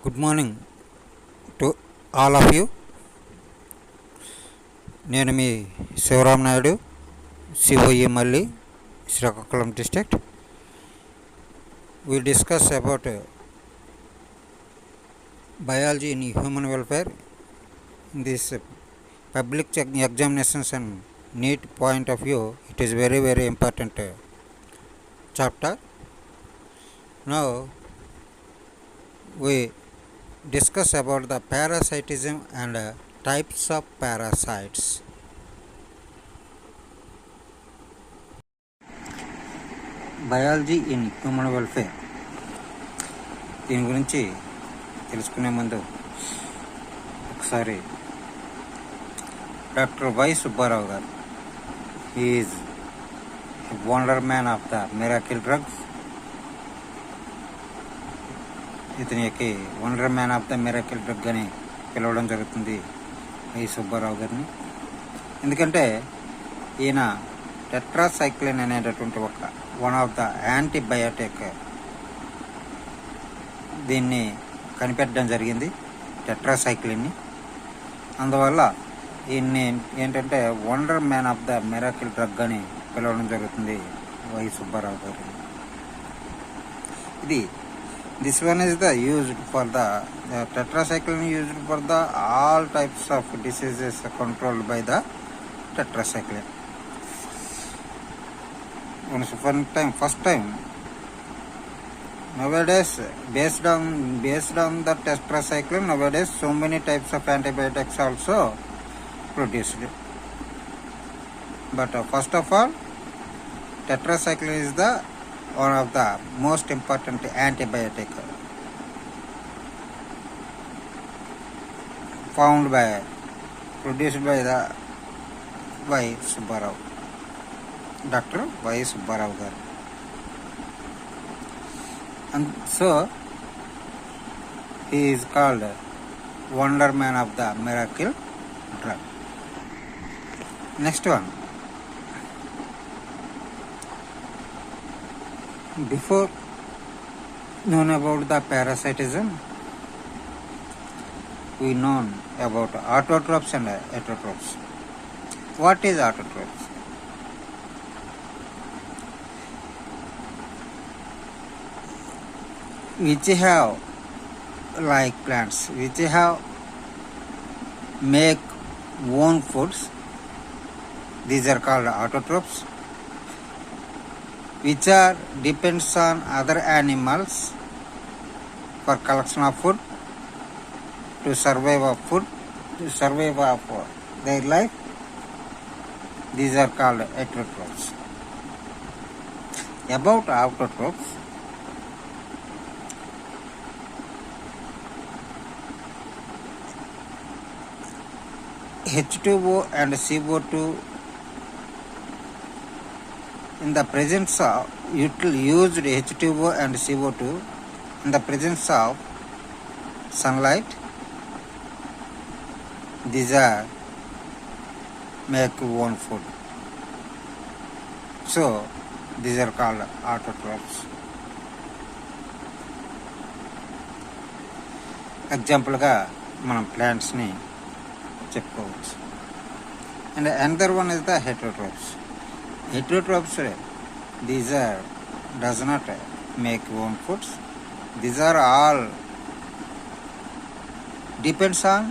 Good morning to all of you. నేను మీ Sivaram Naidu, C O E మల్లి, Srikakulam district. We discuss about biology in human welfare in this public examinations and NEET point of view. It is very important chapter. Now we discuss about the parasitism and types of parasites. Biology in human welfare, దీని గురించి తెలుసుకునే ముందు ఒకసారి doctor Y Subbarao గారు, is wonder man of the miracle drugs. ఇతనికి wonder man of the miracle drug అని పిలవడం జరుగుతుంది వై సుబ్బారావు గారిని. ఎందుకంటే ఈయన టెట్రాసైక్లిన్ అనేటటువంటి వన్ ఆఫ్ ద యాంటీబయాటిక్ దీన్ని కనిపెట్టడం జరిగింది, టెట్రాసైక్లిన్ని. అందువల్ల ఈయన్ని ఏంటంటే wonder man of the miracle drug అని పిలవడం జరుగుతుంది వై సుబ్బారావు గారు. ఇది this one is the used for the tetracycline, used for the all types of diseases controlled by the tetracycline. First time nowadays, based on the tetracycline, nowadays so many types of antibiotics also produced, but first of all tetracycline is the one of the most important antibiotic produced by the Y Subbarao, doctor Y Subbarao గారు. And so he is called wonder man of the miracle drug. Next one, before known about the parasitism, we known about autotrophs and heterotrophs. What is autotrophs? Which have, like plants, which have make own foods, these are called autotrophs. Which are depends on other animals for collection of food, to survive of their life. These are called heterotrophs. About autotrophs, H2O and CO2 in the presence of used H2O and CO2 in the presence of sunlight, these are make own food. So these are called autotrophs. ఎగ్జాంపుల్గా మనం ప్లాంట్స్ని చెప్పుకోవచ్చు. And another one is the heterotrophs. Heterotrophs, these are does not make own foods. These are all depends on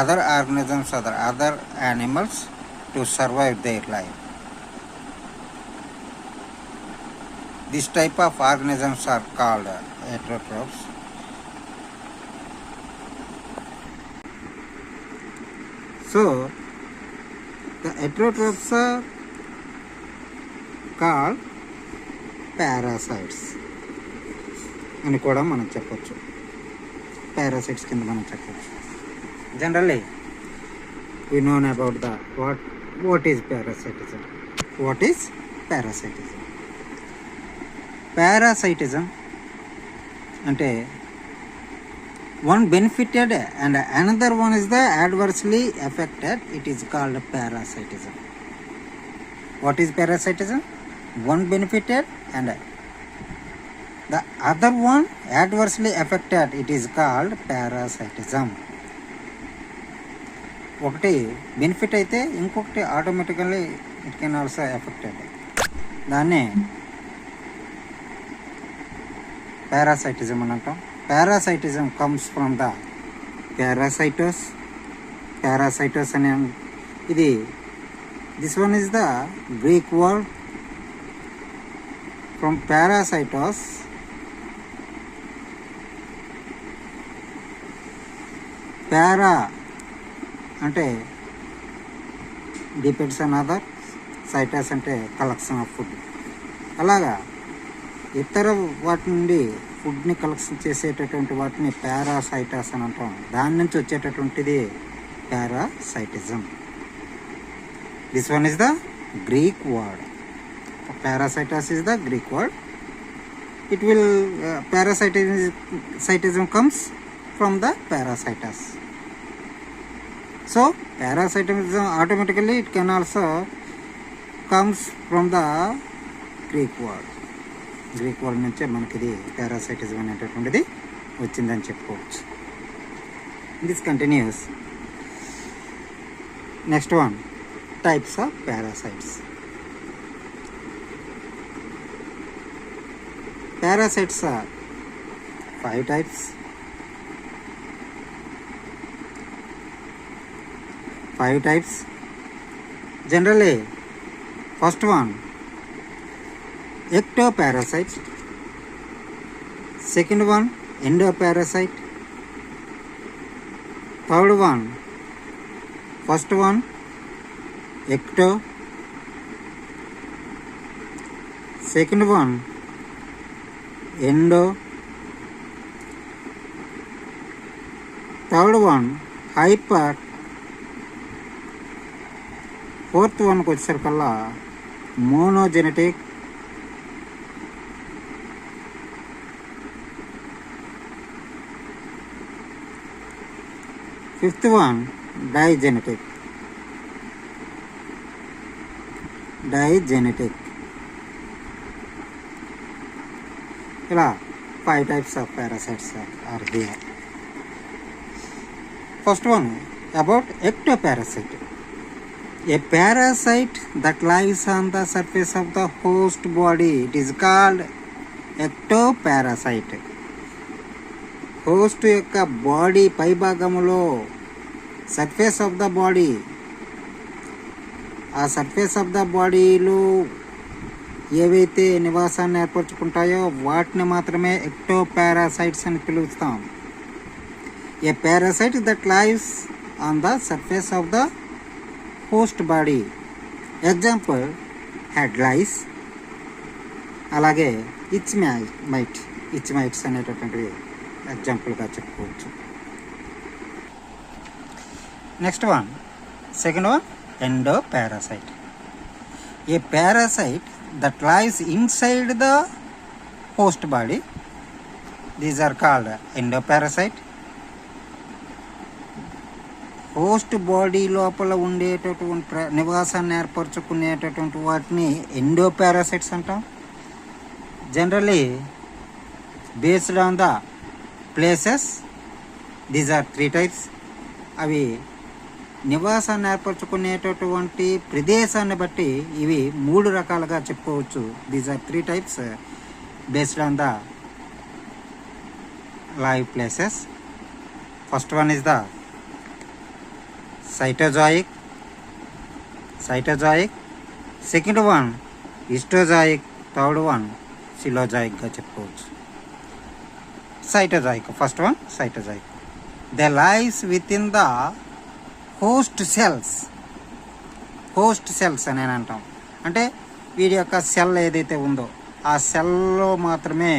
other organisms, other animals to survive their life. This type of organisms are called heterotrophs. So the heterotrophs are called parasites అని కూడా మనం చెప్పొచ్చు, parasites కింద మనం చెప్పొచ్చు. Generally we know about the what is parasitism. What is parasitism? Parasitism అంటే one benefited and another one is the adversely affected. It is called parasitism. What is parasitism? One benefited and The other one adversely affected, it is called parasitism. ఒకటి benefit అయితే ఇంకొకటి automatically it can also affected. దాన్నే parasitism అని అంటాం. Parasitism comes from the parasitos అనే ఇది this one is the Greek word from parasitos. Para అంటే depends on other, sitos అంటే కలెక్షన్ ఆఫ్ ఫుడ్. అలాగా ఇతర వాటి నుండి ఫుడ్ని కలెక్షన్ చేసేటటువంటి వాటిని పారాసైటస్ అని అంటాం. దాని నుంచి వచ్చేటటువంటిది parasitism. This one is the Greek word. Parasitos is the Greek word. It will parasitism comes from the parasitus. So parasitism automatically it can also comes from the Greek word. Greek word నుంచే మనకి ఇది పారాసైటిజం అనేటటువంటిది వచ్చిందని చెప్పుకోవచ్చు. This continuous. Next one, types of parasites. Parasites are 5 types. 5 types. Generally, first one, ectoparasite. Second one, endoparasite. Third one, first one, ecto. Second one, endo. Third one, hyper. Fourth one వచ్చేసరికల్లా monogenetic. Fifth one digenetic. ఇలా 5 types of parasites are here. First one, about ectoparasite. A parasite that lives on the surface of the host body, it is called ectoparasite. Host యొక్క body పైభాగములో surface of the body, ఆ surface of the బాడీలో ఏవైతే నివాసాన్ని ఏర్పరచుకుంటాయో వాటిని మాత్రమే ectoparasites అని పిలుస్తాం. A parasite that lives on the surface of the host body. Example head lice, అలాగే ఇచ్మైట్స్ అనేటటువంటివి ఎగ్జాంపుల్గా చెప్పుకోవచ్చు. Next one, second one, endoparasite. A parasite that lies inside the host body, these are called endoparasite. Host body లోపల ఉండేటటువంటి నివాసాన్ని ఏర్పరచుకునేటటువంటి వాటిని endoparasites అంటాం. Generally based on the places, these are 3 types. అవి నివాసాన్ని ఏర్పరచుకునేటటువంటి ప్రదేశాన్ని బట్టి ఇవి 3 రకాలుగా చెప్పుకోవచ్చు. These are 3 types based on the live places. First one is the cytozoic. Second one histozoic. Third one సిలోజాయిక్గా చెప్పుకోవచ్చు. Cytozoic, first one cytozoic. They lies within the host cells అని అంటాం. అంటే వీడి యొక్క సెల్ ఏదైతే ఉందో ఆ సెల్లో మాత్రమే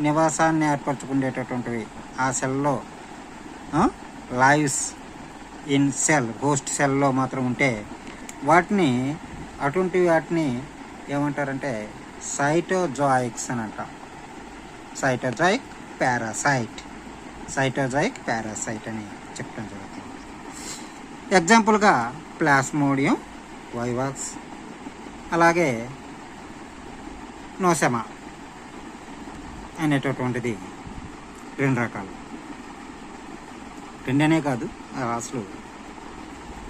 నివాసాన్ని ఏర్పరచుకునేటటువంటివి. ఆ సెల్లో లైవ్స్ ఇన్ సెల్, హోస్ట్ సెల్లో మాత్రం ఉంటే వాటిని ఏమంటారంటే సైటోజాయిక్స్ అని అంటాం. సైటోజాయిక్ పారాసైట్ అని చెప్తాం జరుగుతుంది. ఎగ్జాంపుల్గా ప్లాస్మోడియం వైవాక్స్, అలాగే నోసెమా, అనేటటువంటిది రెండు రకాలు. రెండనే కాదు అసలు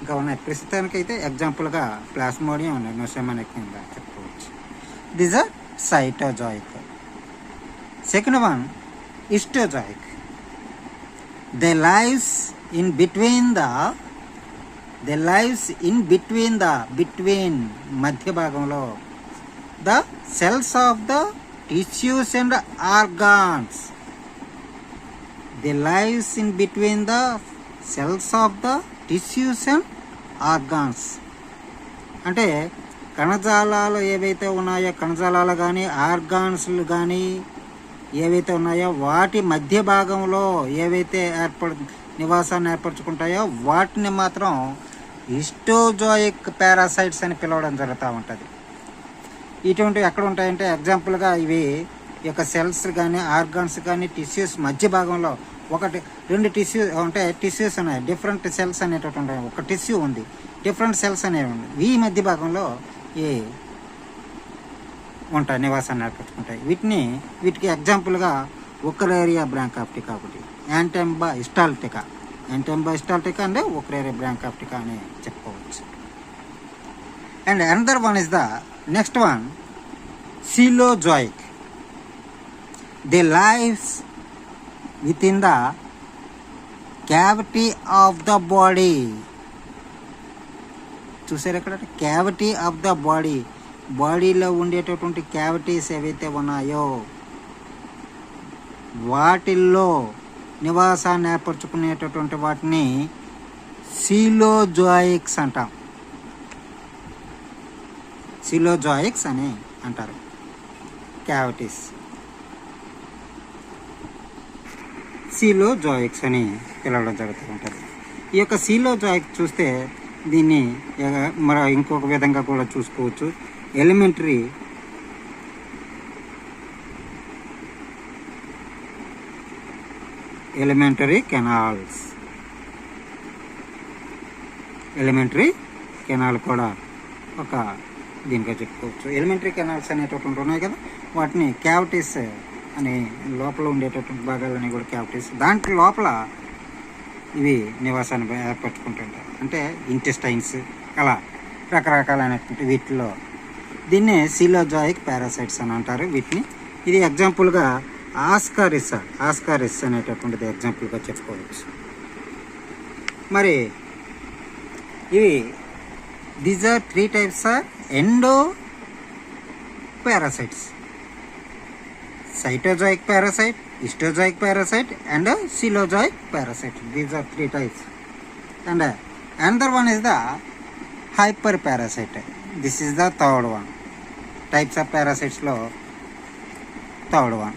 ఇంకా ఉన్నాయి. ప్రస్తుతానికైతే ఎగ్జాంపుల్గా ప్లాస్మోడియం ఉన్నాయి, నోసెమా కింద చెప్పుకోవచ్చు. This are cytozoic. Second one histozoic. They lives in between మధ్య భాగంలో the cells of the tissues and organs. They lives in between the cells of the tissues and organs. అంటే కణజాలాలు ఏవైతే ఉన్నాయో, కణజాలాలు కానీ ఆర్గాన్స్లు కానీ ఏవైతే ఉన్నాయో వాటి మధ్య భాగంలో ఏవైతే నివాసాన్ని ఏర్పరచుకుంటాయో వాటిని మాత్రం హిస్టోజోయిక్ పారాసైట్స్ అని పిలవడం జరుగుతూ ఉంటుంది. ఇటువంటివి ఎక్కడ ఉంటాయంటే ఎగ్జాంపుల్గా ఇవి యొక్క సెల్స్ కానీ ఆర్గాన్స్ కానీ టిష్యూస్ మధ్య భాగంలో రెండు టిష్యూస్ ఉన్నాయి, డిఫరెంట్ సెల్స్ అనేటటువంటి ఉంటాయి. ఒక టిష్యూ ఉంది, డిఫరెంట్ సెల్స్ అనేవి ఉంది. ఈ మధ్య భాగంలో ఉంటాయి, నివాసాన్ని ఏర్పరచుకుంటాయి. వీటికి ఎగ్జాంపుల్గా ఒక్రేరియా బ్రాంకాప్టికా ఒకటి, యాంటెంబా హిస్టాల్టికా అంటే ఒక్రేరియా బ్రాంకాప్టికా అని చెప్పుకోవచ్చు. And another one is the next one coelozoic. They lives within the cavity of the body. చూసారు ఇక్కడ, క్యావిటీ ఆఫ్ ద బాడీలో ఉండేటటువంటి క్యావిటీస్ ఏవైతే ఉన్నాయో వాటిల్లో నివాసాన్ని ఏర్పరచుకునేటటువంటి వాటిని సీలోజోయిక్స్ అంటాం. సీలోజోయిక్స్ అని అంటారు. క్యావిటీస్ సీలోజోయిక్స్ అని పిలవడం జరుగుతూ ఉంటుంది. ఈ యొక్క సీలోజోయిక్ చూస్తే దీన్ని మరి ఇంకొక విధంగా కూడా చూసుకోవచ్చు. ఎలిమెంటరీ కెనాల్ కూడా ఒక దీనిగా చెప్పుకోవచ్చు. ఎలిమెంటరీ కెనాల్స్ అనేటటువంటి ఉన్నాయి కదా, వాటిని క్యావిటీస్ అని లోపల ఉండేటటువంటి భాగాలని కూడా క్యావిటీస్, దాంట్లో లోపల ఇవి నివాసాన్ని ఏర్పరచుకుంటుంటాయి. అంటే ఇంటెస్టైన్స్ అలా రకరకాలైనటువంటి వీటిలో దీన్నే సీలోజోయిక్ పారాసైట్స్ అని అంటారు వీటిని. ఇది ఎగ్జాంపుల్గా ఆస్కారిస్ అనేటటువంటిది ఎగ్జాంపుల్గా చెప్పుకోవచ్చు. మరి ఇవి these are 3 types are endoparasites: cytozoic parasite, histozoic parasite and coelozoic parasite. These are 3 types. And another one is the hyper parasite. This is the third one. Types of parasites lo third one.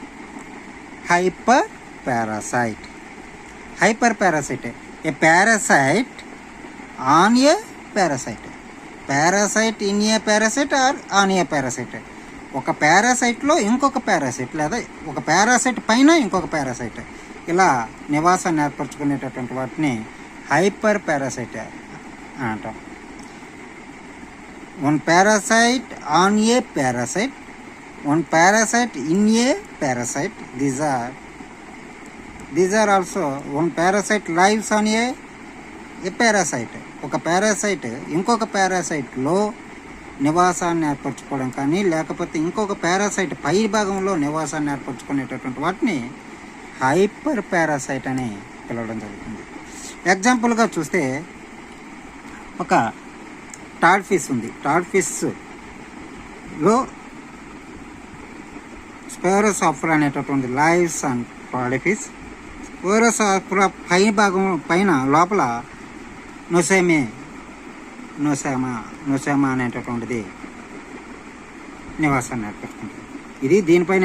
Hyper parasite. A parasite on a parasite. Parasite in a parasite or on a parasite. ఒక పారాసైట్లో ఇంకొక parasite లేదా ఒక parasite పైన ఇంకొక parasite ఇలా నివాసాన్ని ఏర్పరచుకునేటటువంటి వాటిని హైపర్ పారాసైట్ అంటాం. One parasite on a parasite, one parasite in a parasite. These are also one parasite lives on a parasite. ఒక పారాసైట్ ఇంకొక పారాసైట్లో నివాసాన్ని ఏర్పరచుకోవడం కానీ లేకపోతే ఇంకొక పారాసైట్ పై భాగంలో నివాసాన్ని ఏర్పరచుకునేటటువంటి వాటిని హైపర్ పారాసైట్ అని పిలవడం జరుగుతుంది. ఎగ్జాంపుల్గా చూస్తే ఒక టాడ్ ఫిష్ ఉంది. టాడ్ ఫిష్లో స్పైరోసాఫ్రా అనేటటువంటి లైవ్స్ అండ్ టాడ్ ఫిష్. స్పైరోసాఫ్రా పైన లోపల నోసెమా అనేటటువంటిది నివాసాన్ని ఏర్పడుతుంది. ఇది దీనిపైన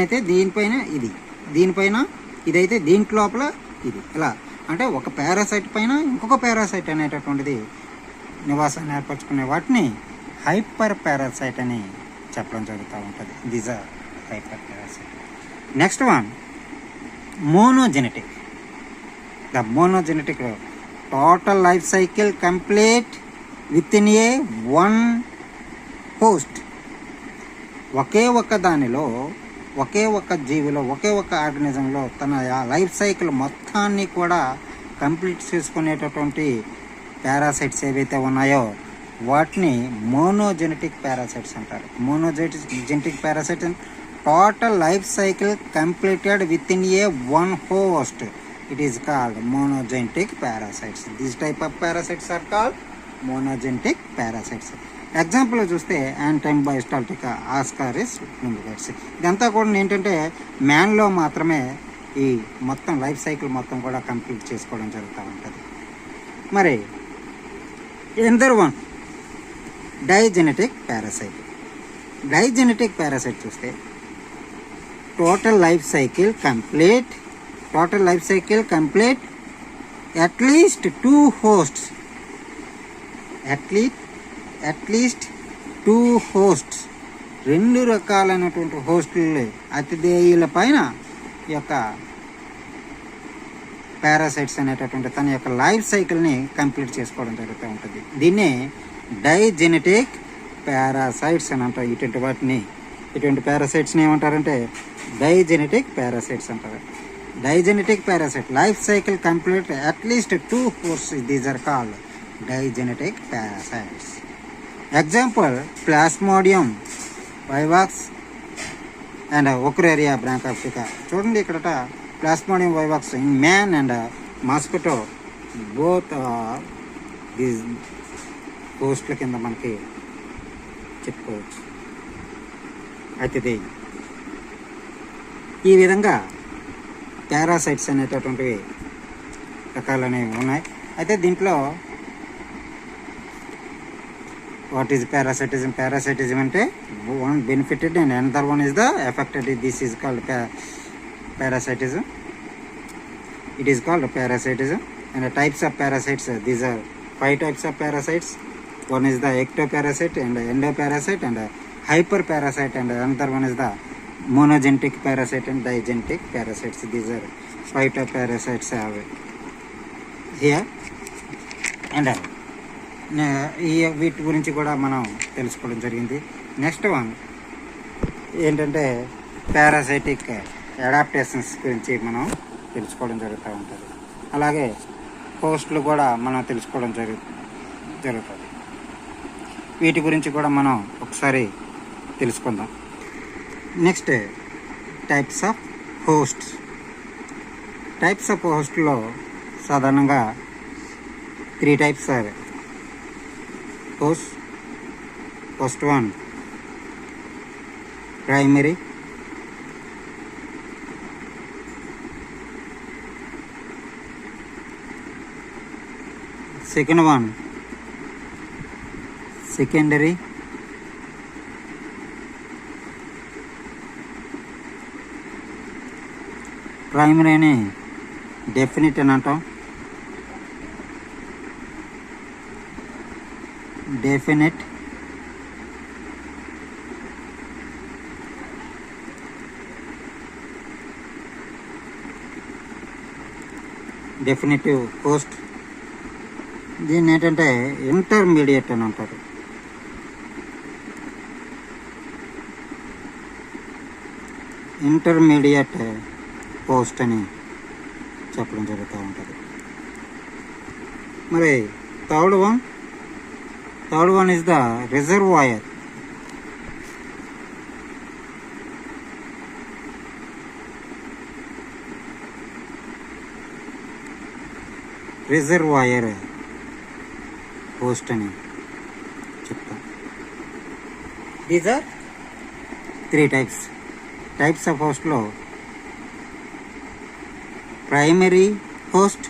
ఇదైతే దీంట్లో లోపల ఇది ఇలా అంటే ఒక పారాసైట్ పైన ఇంకొక పారాసైట్ అనేటటువంటిది నివాసాన్ని ఏర్పరచుకునే వాటిని హైపర్ పారాసైట్ అని చెప్పడం జరుగుతూ ఉంటుంది. These are hyper parasite. Next one monogenetic. The monogenetic total life cycle complete within a one host. ఒకే ఒక్క దానిలో ఒకే ఒక్క జీవిలో, ఒకే ఒక్క ఆర్గనిజంలో తన లైఫ్ సైకిల్ మొత్తాన్ని కూడా కంప్లీట్ చేసుకునేటటువంటి పారాసైట్స్ ఏవైతే ఉన్నాయో వాటిని మోనోజెనెటిక్ పారాసైట్స్ అంటారు. Monogenetic parasite total life cycle completed with in a one host. It is called monogenic parasites. This type of parasites are called monogenic parasites. Example చూస్తే యాంటైంబయోస్టాల్టికా, ascaris నింబిగైట్స్. ఇదంతా కూడా ఏంటంటే మ్యాన్లో మాత్రమే ఈ మొత్తం లైఫ్ సైకిల్ మొత్తం కూడా కంప్లీట్ చేసుకోవడం జరుగుతూ ఉంటుంది. మరి ఎందర్ వన్ డైజెనెటిక్ పారాసైట్. డైజెనెటిక్ పారాసైట్ చూస్తే total life cycle complete at least two hosts, at least two hosts, రెండు రకాలైనటువంటి హోస్టులు అతిథేయుల పైన ఈ యొక్క పారాసైట్స్ అనేటటువంటి తన యొక్క లైఫ్ సైకిల్ని కంప్లీట్ చేసుకోవడం జరుగుతూ ఉంటుంది. దీన్నే డైజెనెటిక్ పారాసైట్స్ అని అంటారు. ఇటువంటి పారాసైట్స్ని ఏమంటారంటే డైజెనెటిక్ పారాసైట్స్ అంటారు. Digenetic parasite life cycle complete at least two hosts. These are called digenetic parasites. Example: Plasmodium vivax and Ocularia branchica. చూడండి ఇక్కడ Plasmodium vivax in man and mosquito both these hosts కింద మనకి చెప్పుకోవచ్చు. అయితే ఈ విధంగా పారాసైట్స్ అనేటటువంటివి రకాలనేవి ఉన్నాయి. అయితే దీంట్లో వాట్ ఈజ్ పారాసైటిజం? పారాసైటిజం అంటే one benefited and another one is the affected. This is called parasitism. It is called parasitism. And the types of parasites, these are 5 types of parasites. One is the ectoparasite and endoparasite and hyperparasite, and another one is the monogenic parasite and digenetic parasites. These are 5 type parasites here. And ఈ వీటి గురించి కూడా మనం తెలుసుకోవడం జరిగింది. Next one ఏంటంటే parasitic adaptations గురించి మనం తెలుసుకోవడం జరుగుతూ ఉంటుంది. అలాగే హోస్ట్లు కూడా మనం తెలుసుకోవడం జరుగుతుంది. వీటి గురించి కూడా మనం ఒకసారి తెలుసుకుందాం. Next types of hosts. Types of హోస్ట్లో సాధారణంగా 3 types are host. First one, primary. Second one, secondary. Primary అని డెఫినిట్ అని అంటాం. Definite, definitive host. దీన్ని ఏంటంటే ఇంటర్మీడియట్ అని అంటారు. ఇంటర్మీడియట్ హోస్ట్ అని చెప్పడం జరుగుతూ ఉంటుంది. మరి third one is the reservoir. Reservoir host అని చెప్తాం. దీస్ ఆర్ 3 టైప్స్ ఆఫ్ హోస్ట్లో primary host,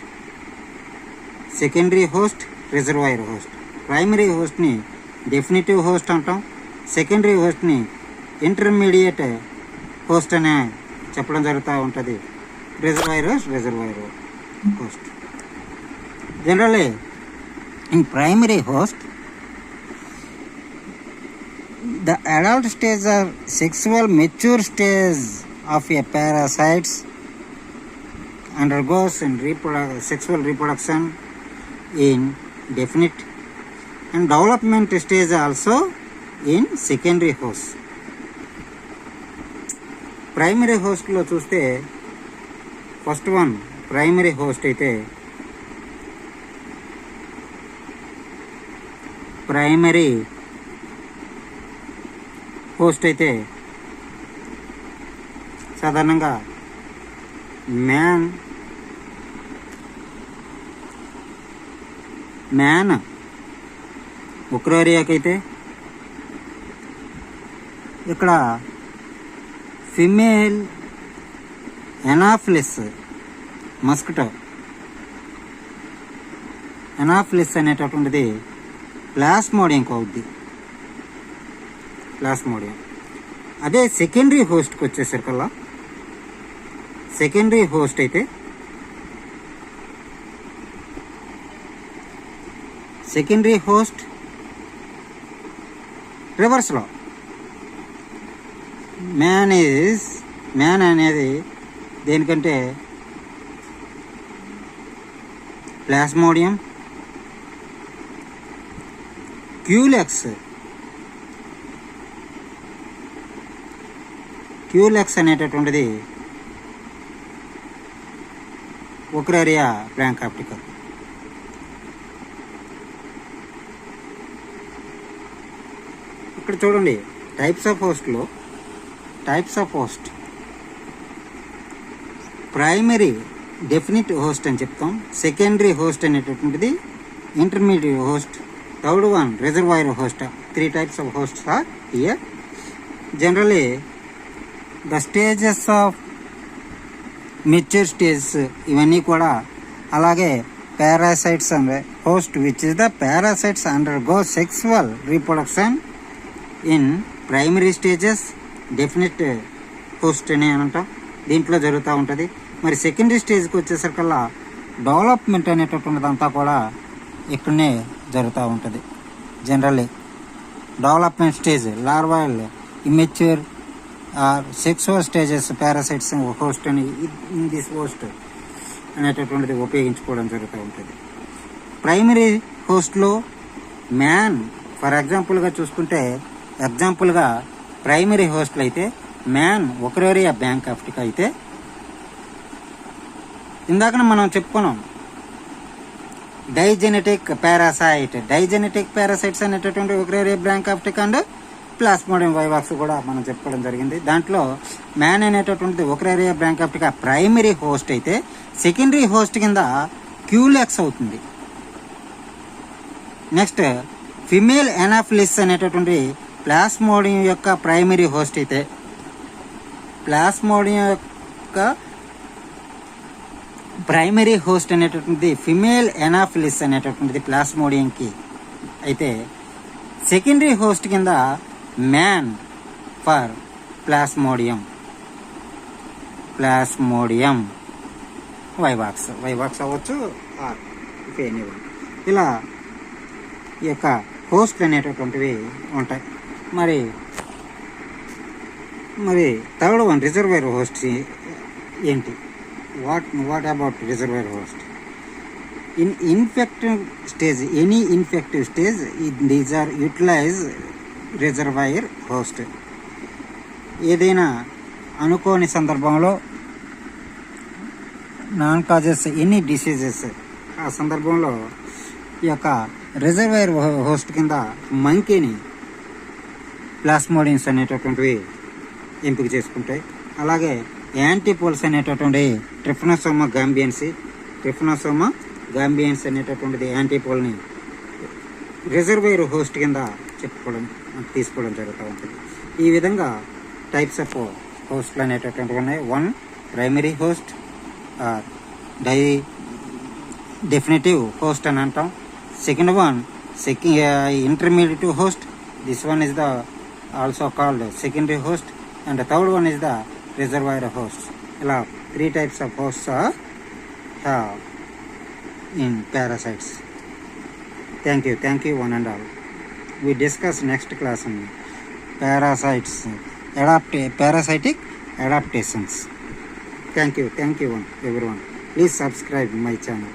secondary host, reservoir host. Primary హోస్ట్ని డెఫినిటివ్ హోస్ట్ అంటాం. సెకండరీ హోస్ట్ని ఇంటర్మీడియట్ హోస్ట్ అనే చెప్పడం జరుగుతూ ఉంటుంది. Reservoir host. Generally in primary host, the adult stage or sexual mature stage of a parasite undergoes in sexual reproduction in definite and development stage also in secondary host. Primary హోస్ట్లో చూస్తే first one primary host అయితే సాధారణంగా man ఉక్రేరియాకి అయితే ఇక్కడ female Anopheles Anopheles అనేటటువంటిది ప్లాస్మోడియంకి అవుద్ది. అదే secondary హోస్ట్కి వచ్చేసరికల్లా సెకండరీ హోస్ట్ అయితే రివర్స్లో మ్యాన్ అనేది దేనికంటే ప్లాస్మోడియం, క్యూలెక్స్ అనేటటువంటిది ఉక్రేరియా బ్రాంకాప్టికా. ఇక్కడ చూడండి types of host primary definite host అని చెప్తాం, సెకండరీ హోస్ట్ అనేటటువంటిది intermediate host, third one reservoir host. 3 types of hosts are here. Generally the stages of mature stages ఇవన్నీ కూడా అలాగే parasites and host which is the parasites undergo sexual reproduction in primary stages definite host అని అంటాం, దీంట్లో జరుగుతూ ఉంటుంది. మరి secondary స్టేజ్కి వచ్చేసరికల్లా డెవలప్మెంట్ అనేటటువంటిదంతా కూడా ఇక్కడనే జరుగుతూ ఉంటుంది. Generally development stage larval, immature or sexual stages parasites host అని దిస్ హోస్ట్ అనేటటువంటిది ఉపయోగించుకోవడం జరుగుతూ ఉంటుంది. ప్రైమరీ హోస్ట్లో మ్యాన్ ఫర్ ఎగ్జాంపుల్గా చూసుకుంటే ప్రైమరీ హోస్ట్లు అయితే మ్యాన్ ఉక్రేరియా బ్రాంకాప్టికా అయితే ఇందాక మనం చెప్పుకున్నాం డైజెనెటిక్ పారాసైట్స్ అనేటటువంటి ఉక్రేరియా బ్రాంకాప్టికా అండ్ ప్లాస్మోడియం వైవాక్స్ కూడా మనం చెప్పుకోవడం జరిగింది. దాంట్లో మ్యాన్ అనేటటువంటిది ఉక్రేరియా బ్రాంకాప్టికా ప్రైమరీ హోస్ట్ అయితే సెకండరీ హోస్ట్ కింద క్యూలెక్స్ అవుతుంది. నెక్స్ట్ ఫిమేల్ ఎనాఫిలిస్ అనేటటువంటి ప్లాస్మోడియం యొక్క ప్రైమరీ హోస్ట్ అయితే ప్లాస్మోడియం యొక్క ప్రైమరీ హోస్ట్ అనేటటువంటిది ఫిమేల్ ఎనాఫిలిస్ అనేటటువంటిది ప్లాస్మోడియంకి అయితే సెకండరీ హోస్ట్ కింద మ్యాన్ ఫర్ ప్లాస్మోడియం వైవాక్స్ అవ్వచ్చు ఆర్ ఎనీవన్. ఇలా ఈ యొక్క హోస్ట్లు అనేటటువంటివి ఉంటాయి. మరి థర్డ్ వన్ రిజర్వాయర్ హోస్ట్ ఏంటి? What about reservoir host? In infective stage, any infective stage these are utilize reservoir host. ఏదైనా అనుకోని సందర్భంలో నాన్ కాజెస్ ఎనీ డిసీజెస్ ఆ సందర్భంలో ఈ యొక్క రిజర్వాయర్ హోస్ట్ కింద మంకీని ప్లాస్మోడియన్స్ అనేటటువంటివి ఎంపిక చేసుకుంటాయి. అలాగే యాంటీపోల్స్ అనేటటువంటి ట్రిఫనోసోమా గాంబియన్స్ అనేటటువంటిది యాంటీపోల్ని రిజర్వాయర్ హోస్ట్ కింద తీసుకోవడం జరుగుతూ ఉంటుంది. ఈ విధంగా టైప్స్ ఆఫ్ హోస్ట్లు అనేటటువంటివి ఉన్నాయి. 1 ప్రైమరీ హోస్ట్ డెఫినిటివ్ హోస్ట్ అని అంటాం. Second one intermediate host, this one is the also called secondary host, and third one is the reservoir host. ఇలా 3 types of hosts are in parasites. Thank you one and all. We discuss next class on parasites, parasitic adaptations. Thank you everyone. Please subscribe my channel.